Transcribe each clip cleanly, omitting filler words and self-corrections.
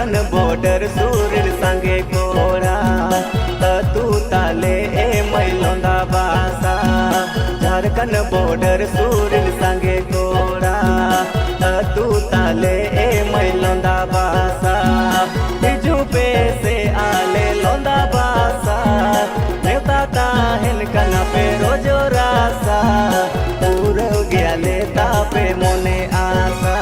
Jharkhand border सूरन संगे कोड़ा तू ताले ए मैलोंदा बासा झारखंड बॉर्डर सूरन संगे कोड़ा तू ताले ए मैलोंदा बासा बिजू पे से आले लोंदा बासा नेता ताहन कना पे रोजो रासा पूरा गया लेता पे मोने आसा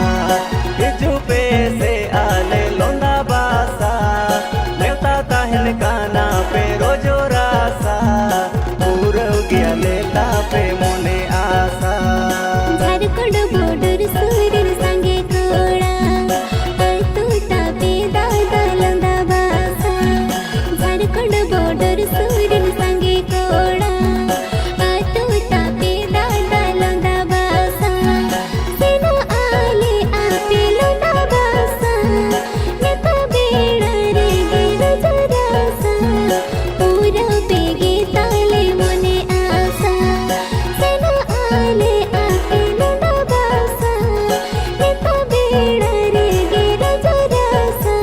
बिजू पे से आले लोंदा बासा नेता ताहन कना पे रोजो रासा पूरा गया लेता पे मोने आसा झारखंड बॉर्डर सूरन संगे कोड़ा तू तापे दादा लोंदा बासा झारखंड बॉर्डर सूरन संगे कोड़ा तू तापे दादा लोंदा बासा सेना आले आपे लोंदा बासा नेता बेड़ा रे गिर जरासा पूरा बेगे ताले मोने आसा सेना आले आपे लोंदा बासा नेता बेड़ा रे गिर जरासा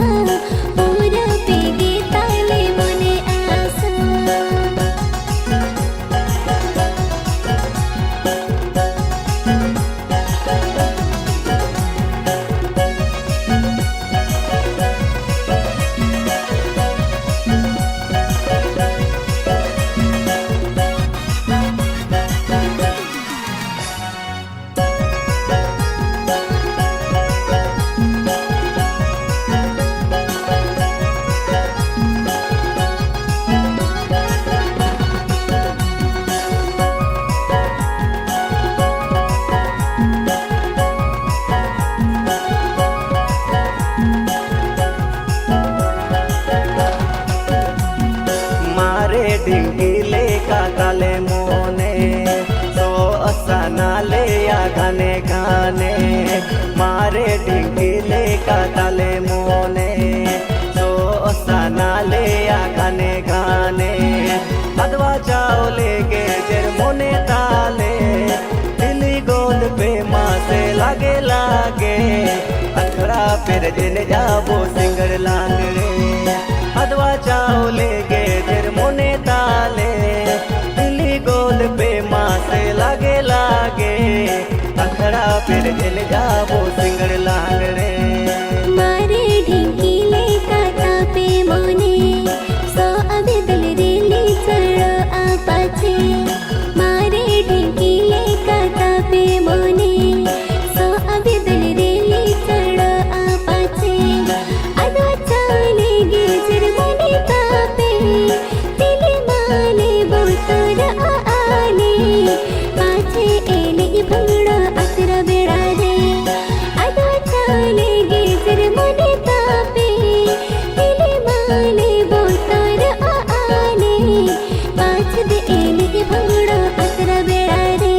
पूरा बेगे ताले मोने आसा मारे ढिंगीले का काले मोने सो असाना ले या गाने गाने मारे ढिंगीले का काले मोने सो असाना ले या गाने गाने अदवा चाओ लेके जर मोने ताले दिली गोद पे माँ से लागे लागे अखड़ा फिर जिन जाबो सिंगर लांगड़े अदवा चाओ लेके जर मोने ताले दिली गोद पे माँ से लागे लागे अखड़ा फिर जिन जाबो सिंगर लांगड़े मारे ढिंकीले का तापे मोने सो अबे दिल रेली चढ़ो आपाचे मारे ढिंकीले का तापे मोने सो अबे दिल रेली चढ़ो आपाचे अदवा चाले गे जर मोने तापे दिले माले बोतर आले पाछे एले भंगड़ा अतरा बेड़ा रे अदवा चाले गे जर मोने तापे दिले माले बोतर आले पाछ दे एले भंगड़ा अतरा बेड़ा रे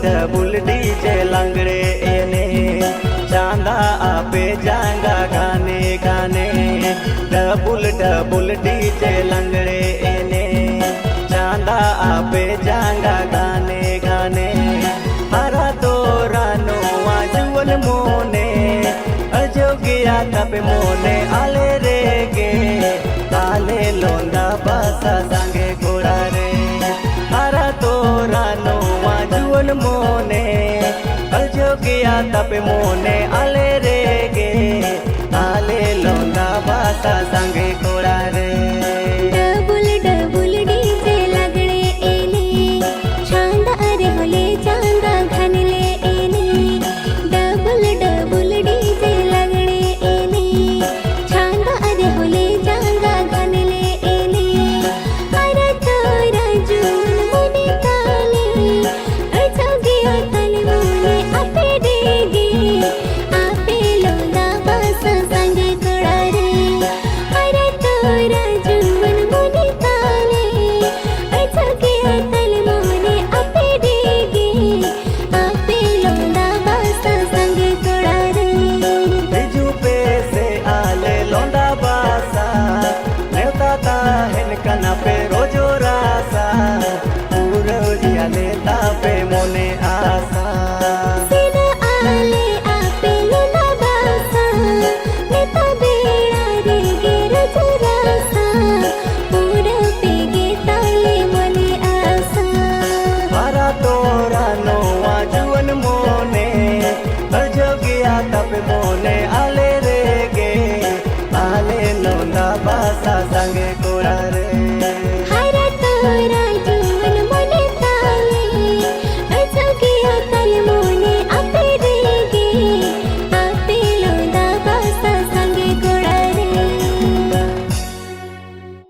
डबुल डीजे लंगड़े एने चांदा आपे जांगा गाने गाने डबुल डीजे लंगड़े एने चांदा आपे जांगा गाने गाने हरा तो रानो आजुवन मोने अजोगिया तब मोने आले रे गे आले लोंदा बासा संगे घोड़ा रे हरा तो रानो आजुवन मोने अजोगिया तब मोने आले रे गे आले लोंदा बासा संगे घोड़ा रे डबुल डबुल डीजे लगड़े एले चांदा अरे होले चांदा घनले एले डबुल डबुल डीजे लगड़े एले चांदा कना पे रोजो रासा पूरव जिया लेता पे मोने आसा सीधा आले आपेलो ना बासा नेता बेड़ा रे गेर जरासा पूरव पे गे ताले मने आसा मारा तोरा नोवा जुवन मोने अर्जो गया तब मोने आले रे गे आले नोंदा बासा संगे